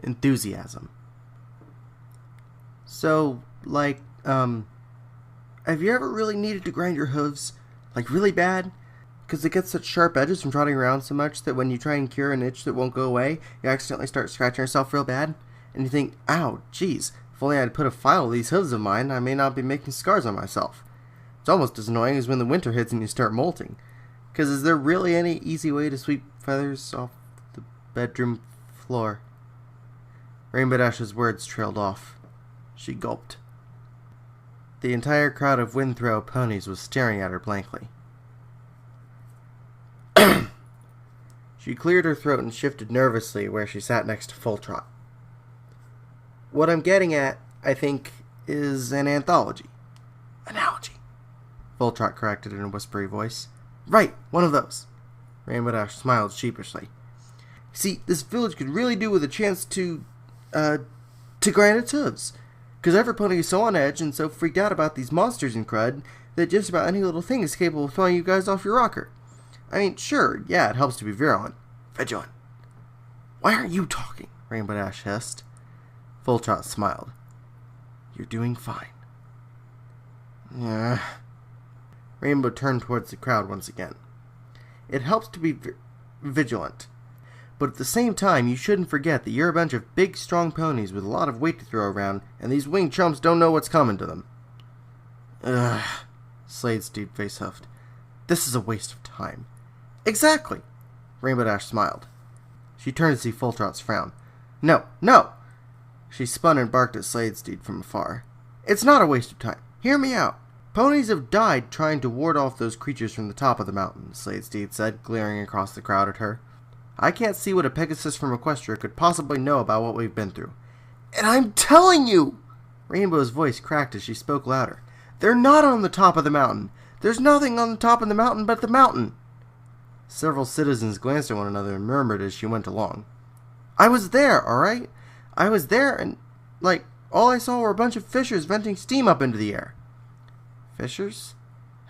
enthusiasm. So, like, have you ever really needed to grind your hooves? Like, really bad? Because it gets such sharp edges from trotting around so much that when you try and cure an itch that won't go away, you accidentally start scratching yourself real bad? And you think, ow, geez, if only I'd put a file of these hooves of mine, I may not be making scars on myself. It's almost as annoying as when the winter hits and you start molting. Because is there really any easy way to sweep feathers off the bedroom floor? Rainbow Dash's words trailed off. She gulped. The entire crowd of Windthrow ponies was staring at her blankly. She cleared her throat and shifted nervously where she sat next to Full Trot. What I'm getting at, I think, is an anthology. Analogy. Full Trot corrected in a whispery voice. Right, one of those. Rainbow Dash smiled sheepishly. See, this village could really do with a chance to grind its hooves. Because every pony is so on edge and so freaked out about these monsters and crud that just about any little thing is capable of throwing you guys off your rocker. I mean, sure, yeah, it helps to be vigilant. Why aren't you talking? Rainbow Dash hissed. Full Trot smiled. You're doing fine. Yeah. Rainbow turned towards the crowd once again. It helps to be vigilant. But at the same time, you shouldn't forget that you're a bunch of big, strong ponies with a lot of weight to throw around, and these winged chumps don't know what's coming to them. Ugh, Slade's deep face huffed. This is a waste of time. Exactly! Rainbow Dash smiled. She turned to see Full Trot's frown. No! She spun and barked at Sladesteed from afar. It's not a waste of time. Hear me out. Ponies have died trying to ward off those creatures from the top of the mountain, Sladesteed said, glaring across the crowd at her. I can't see what a Pegasus from Equestria could possibly know about what we've been through. And I'm telling you! Rainbow's voice cracked as she spoke louder. They're not on the top of the mountain. There's nothing on the top of the mountain but the mountain. Several citizens glanced at one another and murmured as she went along. I was there, alright? I was there and, all I saw were a bunch of fissures venting steam up into the air. Fissures?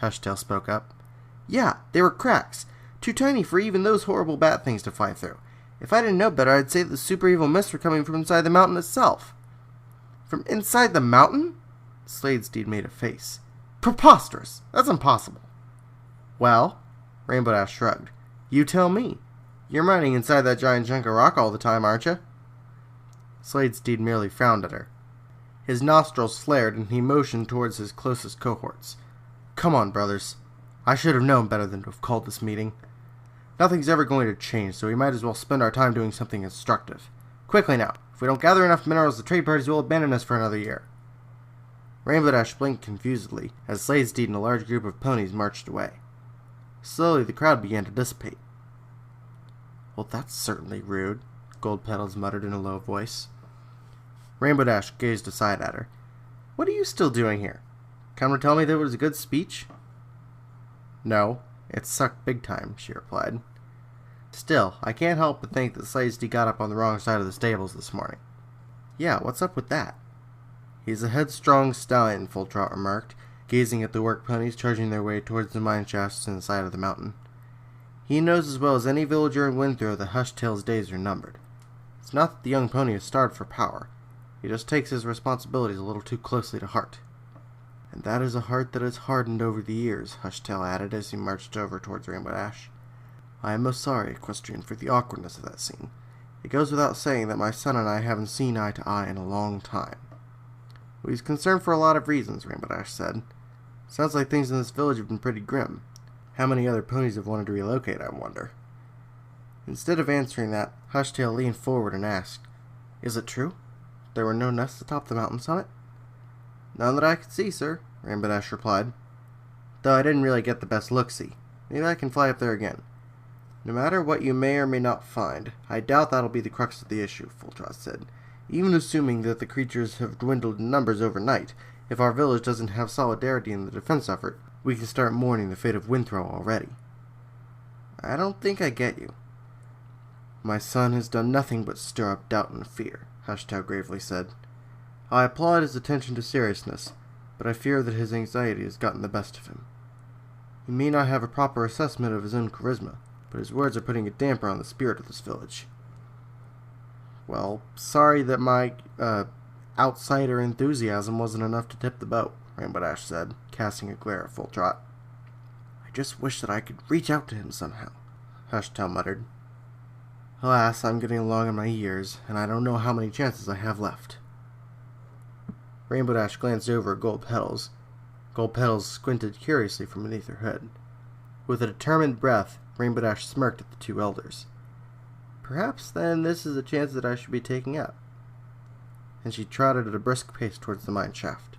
Hushtail spoke up. Yeah, they were cracks. Too tiny for even those horrible bat things to fly through. If I didn't know better, I'd say the super evil mists were coming from inside the mountain itself. From inside the mountain? Sladesteed made a face. Preposterous! That's impossible. Well, Rainbow Dash shrugged. You tell me. You're mining inside that giant chunk of rock all the time, aren't you? Sladesteed merely frowned at her. His nostrils flared and he motioned towards his closest cohorts. Come on, brothers. I should have known better than to have called this meeting. Nothing's ever going to change, so we might as well spend our time doing something instructive. Quickly now. If we don't gather enough minerals, the trade parties will abandon us for another year. Rainbow Dash blinked confusedly as Sladesteed and a large group of ponies marched away. Slowly, the crowd began to dissipate. Well, that's certainly rude, Gold Petals muttered in a low voice. Rainbow Dash gazed aside at her. What are you still doing here? Come to tell me that it was a good speech? No, it sucked big time, she replied. Still, I can't help but think that Sladesteed got up on the wrong side of the stables this morning. Yeah, what's up with that? He's a headstrong stallion, Full Trot remarked, gazing at the work ponies charging their way towards the mine shafts in the side of the mountain. He knows as well as any villager in Windthrow that Hushtail's days are numbered. It's not that the young pony is starved for power. He just takes his responsibilities a little too closely to heart. And that is a heart that has hardened over the years, Hushtail added as he marched over towards Rainbow Dash. I am most sorry, Equestrian, for the awkwardness of that scene. It goes without saying that my son and I haven't seen eye to eye in a long time. Well, he's concerned for a lot of reasons, Rainbow Dash said. Sounds like things in this village have been pretty grim. How many other ponies have wanted to relocate, I wonder? Instead of answering that, Hushtail leaned forward and asked, Is it true? There were no nests atop the mountain summit? None that I could see, sir, Rainbow Dash replied. Though I didn't really get the best look-see. Maybe I can fly up there again. No matter what you may or may not find, I doubt that'll be the crux of the issue, Full Trot said. Even assuming that the creatures have dwindled in numbers overnight, if our village doesn't have solidarity in the defense effort, we can start mourning the fate of Windthrow already. I don't think I get you. My son has done nothing but stir up doubt and fear, Hushtail gravely said. I applaud his attention to seriousness, but I fear that his anxiety has gotten the best of him. He may not have a proper assessment of his own charisma, but his words are putting a damper on the spirit of this village. Well, sorry that my, outsider enthusiasm wasn't enough to tip the boat, Rainbow Dash said, casting a glare at Full Trot. I just wish that I could reach out to him somehow, Hushtail muttered. Alas, I'm getting along in my years, and I don't know how many chances I have left. Rainbow Dash glanced over at Gold Petals. Gold Petals squinted curiously from beneath her hood. With a determined breath, Rainbow Dash smirked at the two elders. Perhaps, then, this is a chance that I should be taking up. And she trotted at a brisk pace towards the mine shaft.